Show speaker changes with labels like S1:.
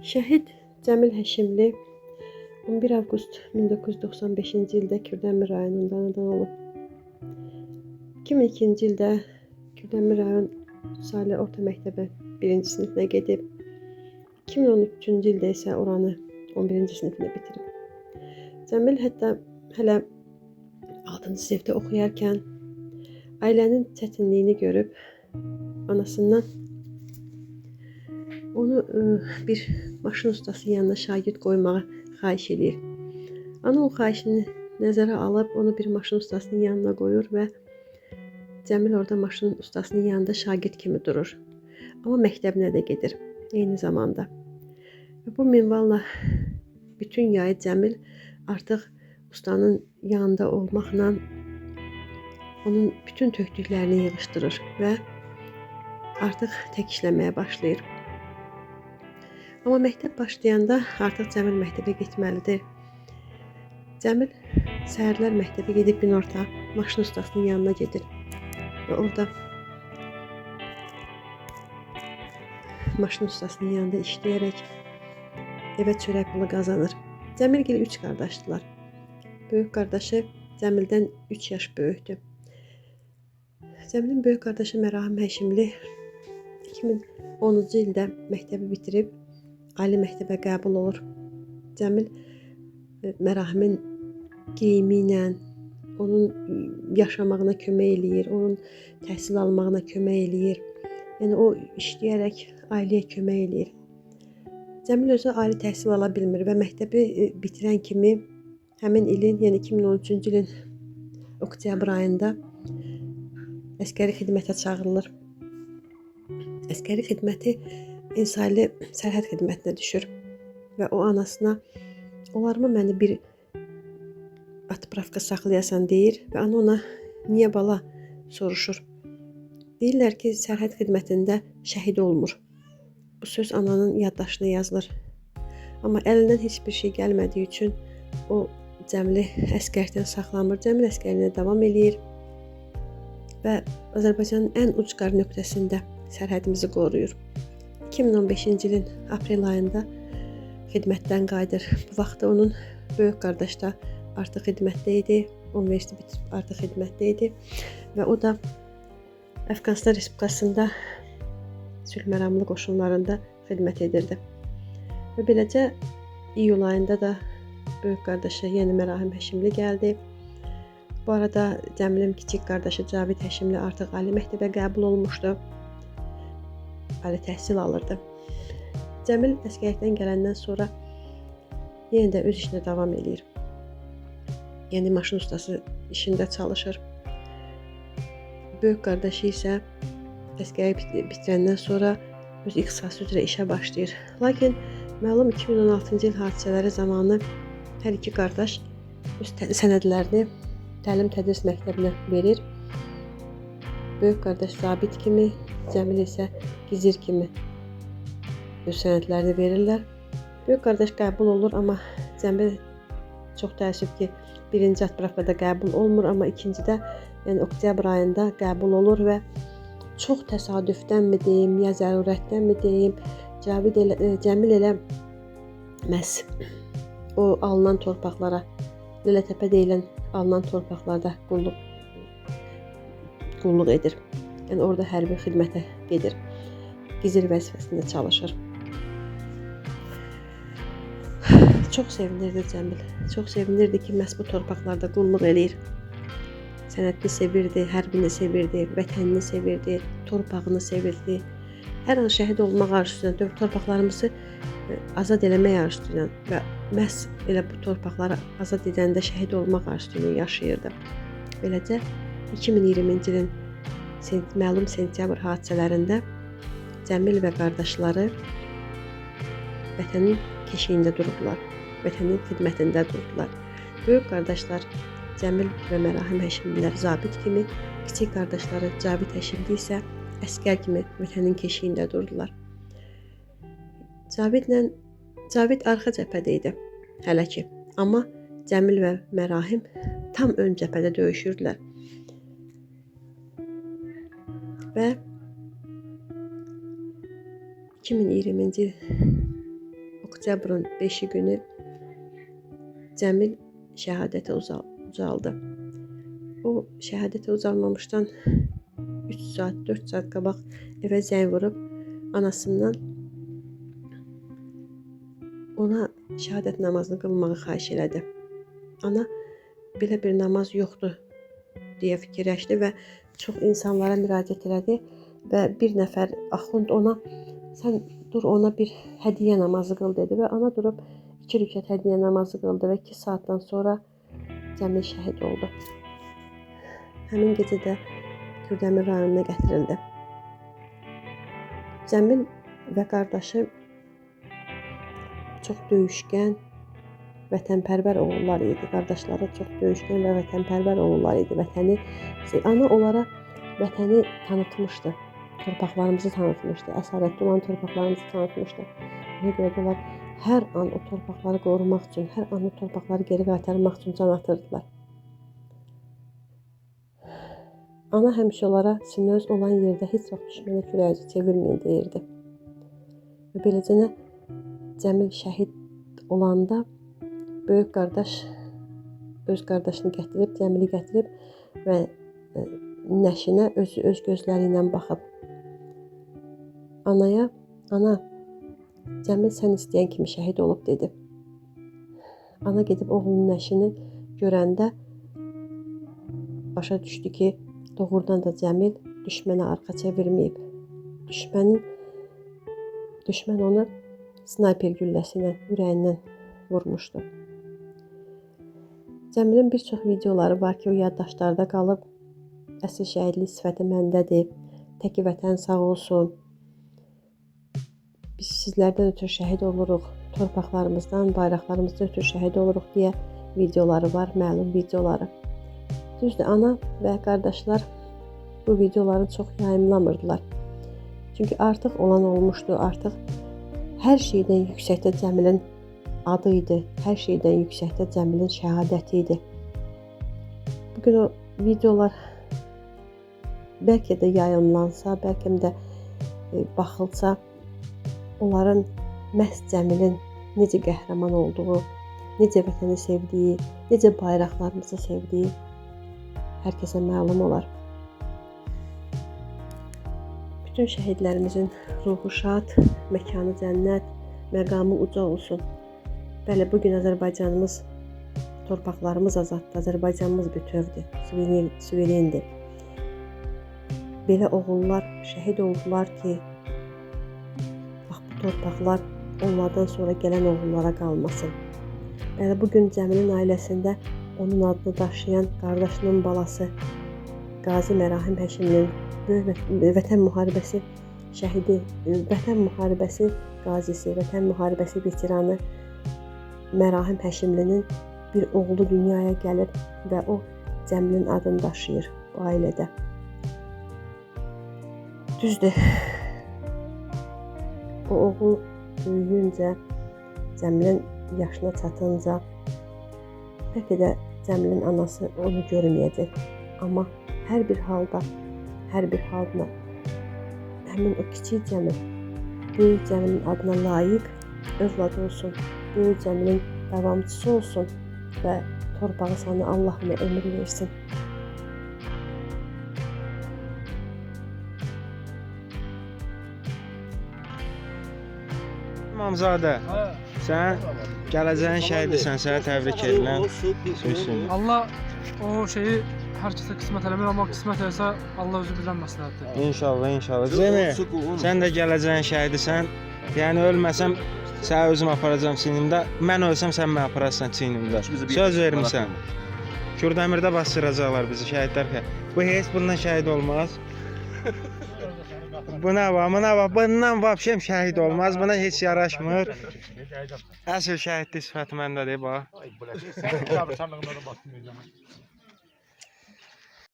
S1: Şəhid Cəmil Həşimli 11 avqust 1995-ci ildə Kürdəmir rayonunda anadan olub. 2002-ci ildə Kürdəmir rayon Salih Orta məktəbə 1-ci sinifinə gedib. 2013-cü ildə isə oranı 11-ci sinifinə bitirib. Cəmil hətta hələ 6-cı sinifdə oxuyarkən ailənin çətinliyini görüb anasından onu bir maşın ustası yanına şagird qoymağı xahiş edir. Ana o xahişini nəzərə alıb onu bir maşın ustasının yanına qoyur və Cəmil orada maşın ustasının yanında şagird kimi durur. Amma məktəbinə də gedir eyni zamanda. Və bu minvalla bütün yayı Cəmil artıq ustanın yanında olmaqla onun bütün tökdüklərini yığışdırır və artıq tək işləməyə başlayır. Amma məktəb başlayanda artıq Cəmil məktəbə getməlidir. Cəmil səhərlər məktəbə gedib günorta maşın ustasının yanına gedir və orada maşın ustasının yanında işləyərək evə çörək pulu qazanır. Cəmilgil 3 qardaşdılar. Böyük qardaşı Cəmildən 3 yaş böyükdür. Cəmilin böyük qardaşı Mərahim Həşimli 2010-cu ildə məktəbi bitirib ali məktəbə qəbul olur. Cəmil Mərahimin geyimi ilə onun yaşamağına kömək eləyir, onun təhsil almağına kömək eləyir. Yəni o işləyərək ailəyə kömək eləyir. Cəmil özü ali təhsil ala bilmir və məktəbi bitirən kimi həmin ilin, yəni 2013-cü ilin oktyabr ayında əskəri xidmətə çağırılır. Əskəri xidməti İnsali sərhəd xidmətinə düşür və o anasına olarmı məni bir atpravka saxlayasan deyir və ana ona niyə bala soruşur. Deyirlər ki, sərhəd xidmətində şəhid olmur. Bu söz ananın yaddaşına yazılır. Amma əlindən heç bir şey gəlmədiyi üçün o Cəmili əskərdən saxlamır. Cəmil əskərinə davam eləyir və Azərbaycanın ən ucqar nöqtəsində sərhədimizi qoruyur. 2015-ci ilin aprel ayında xidmətdən qayıdır. Bu vaxtda onun böyük qardaşı da artıq xidmətdə idi. Universitet bitirib artıq xidmətdə idi və o da Əfqanistan Respublikasında sülhməramlı qoşunlarında xidmət edirdi. Və beləcə iyul ayında da böyük qardaşı, yəni Mərahim Həşimli gəldi. Bu arada Cəmilin kiçik qardaşı Cavid Həşimli artıq ali məktəbə qəbul olmuşdu. Ali təhsil alırdı. Cəmil əskərlikdən gələndən sonra yenə də öz işinə davam edir. Yəni maşın ustası işində çalışır. Böyük qardaşı isə əskəri bitirəndən sonra öz ixtisası üzrə işə başlayır. Lakin məlum 2016-cı il hadisələri zamanı hər iki qardaş öz sənədlərini təlim-tədris məktəbinə verir. Böyük qardaş zabit kimi, Cəmil isə gizir kimi öz sənədlərini verirlər. Böyük qardaş qəbul olur, amma Cəmil çox təəssüf ki, birinci atpravkada qəbul olmur, amma ikincidə, yəni oktyabr ayında qəbul olur və çox təsadüfdənmi deyim, ya zərurətdənmi deyim, Cəmil elə məhz o alınan torpaqlara, Lələtəpə deyilən alınan torpaqlarda qulluq edir. Yəni orada hərbi xidmətə gedir. Gizir vəzifəsində çalışır. Çox sevinirdi Cəmil. Çox sevinirdi ki, məhz bu torpaqlarda qulluq eləyir. Sənətini sevirdi, hərbini sevirdi, vətənini sevirdi, torpağını sevirdi. Hər an şəhid olmaq arzusuyla, torpaqlarımızı azad eləmək arzusuyla və məhz elə bu torpaqları azad edəndə şəhid olmaq arzusuyla yaşayırdı. Beləcə 2020-ci ilin məlum sentyabr hadisələrində Cəmil və qardaşları vətənin keşiyində durdular, vətənin xidmətində durdular. Böyük qardaşlar Cəmil və Mərahim Həşimlilər zabit kimi, kiçik qardaşları Cavid Həşimli isə əskər kimi vətənin keşiyində durdular. Cavid arxa cəbhədə idi hələ ki, amma Cəmil və Mərahim tam ön cəbhədə döyüşürdülər. Və 2020-ci il oktyabrın 5-i günü Cəmil şəhadətə ucaldı. O şəhadətə ucalmamışdan 3 saat, 4 saat qabaq evə zəng vurub anasından ona şəhadət namazını qılmağı xahiş elədi. Ana belə bir namaz yoxdur deyə fikirləşdi və çox insanlara müraciət elədi və bir nəfər axund ona sən dur ona bir hədiyyə namazı qıl dedi və ana durub 2 rükət hədiyyə namazı qıldı və 2 saatdan sonra Cəmil şəhid oldu. Həmin gecə də Kürdəmir rayonuna gətirildi. Cəmil və qardaşı çox döyüşkən, vətənpərvər oğullar idi. Qardaşları çox döyüşkən və vətənpərvər oğullar idi. Ana onlara vətəni tanıtmışdı. Torpaqlarımızı tanıtmışdı. Əsarətli olan torpaqlarımızı tanıtmışdı. Ona görə də onlar hər an o torpaqları qorumaq üçün, hər an o torpaqları geri qaytarmaq üçün can atırdılar. Ana həmişə onlara Sinöz olan yerdə heç vaxt düşmənə kürəyinizi çevirməyin deyirdi. Və beləcə Cəmil şəhid olanda böyük qardaş öz qardaşını gətirib, Cəmili gətirib və nəşinə öz gözləri ilə baxıb. Anaya, ana, Cəmil sən istəyən kimi şəhid olub dedi. Ana gedib oğlunun nəşini görəndə başa düşdü ki, doğrudan da Cəmil düşmənə arxa çevirməyib. Düşmən onu snayper gülləsi ilə ürəyindən vurmuşdu. Cəmilin bir çox videoları var ki, o yaddaşlarda qalıb. Əsl şəhidlik sifəti məndədir. Təki vətən sağ olsun. Biz sizlərdən ötürü şəhid oluruq. Torpaqlarımızdan, bayraqlarımızdan ötürü şəhid oluruq deyə videoları var, məlum videoları. Düzdür, ana və qardaşlar bu videoları çox yayımlamırdılar. Çünki artıq olan olmuşdu, artıq hər şeydən yüksəkdə Cəmilin adı idi, hər şeydən yüksəkdə Cəmilin şəhadəti idi. Bugün o videolar bəlkə də yayımlansa, bəlkə də baxılsa, onların məhz Cəmilin necə qəhrəman olduğu, necə vətəni sevdiyi, necə bayraqlarımızı sevdiyi hər kəsə məlum olar. Bütün şəhidlərimizin ruhu şad, məkanı cənnət, məqamı uca olsun. Bəli, bugün Azərbaycanımız, torpaqlarımız azaddır, Azərbaycanımız bütövdür, suverendir. Belə oğullar şəhid oldular ki, bax bu torpaqlar onlardan sonra gələn oğullara qalmasın. Bəli, bugün Cəmilin ailəsində onun adını daşıyan qardaşının balası Qazi Mərahim Həşimlinin Vətən müharibəsi şəhidi, Vətən müharibəsi qazisi, Vətən müharibəsi veteranı Mərahim Həşimlinin bir oğlu dünyaya gəlir və o Cəmilin adını daşıyır bu ailədə. Düzdür, o oğul böyüyüncə, Cəmilin yaşına çatınca bəlkə də Cəmilin anası onu görməyəcək. Amma hər bir halda həmin o kiçik Cəmil, böyük Cəmilin adına layiq övlad olsun, böyük Cəmilin davamçısı olsun və torpağı sana Allah ona ömür versin.
S2: İmamzadə, sən gələcəyin şəhidisən, sənə təbrik edirəm.
S3: Allah o şeyi hər kəsə qismət eləmir, amma qismət eləsə Allah özü bilən məsləhətdir.
S2: İnşallah. Cəmi, sən də gələcəyin şəhidisən. Yəni ölməsəm səni özüm aparacam çiynimdə. Mən ölsəm sən məni apararsan çiynimdə. Söz vermisən. Kürdəmirdə basdıracaqlar bizi şəhidlər. Bu heç bundan şəhid olmaz. Buna bax, bundan vapşem şəhid olmaz, buna heç yaraşmır. Əsl şəhidlik sifəti məndədir, bax.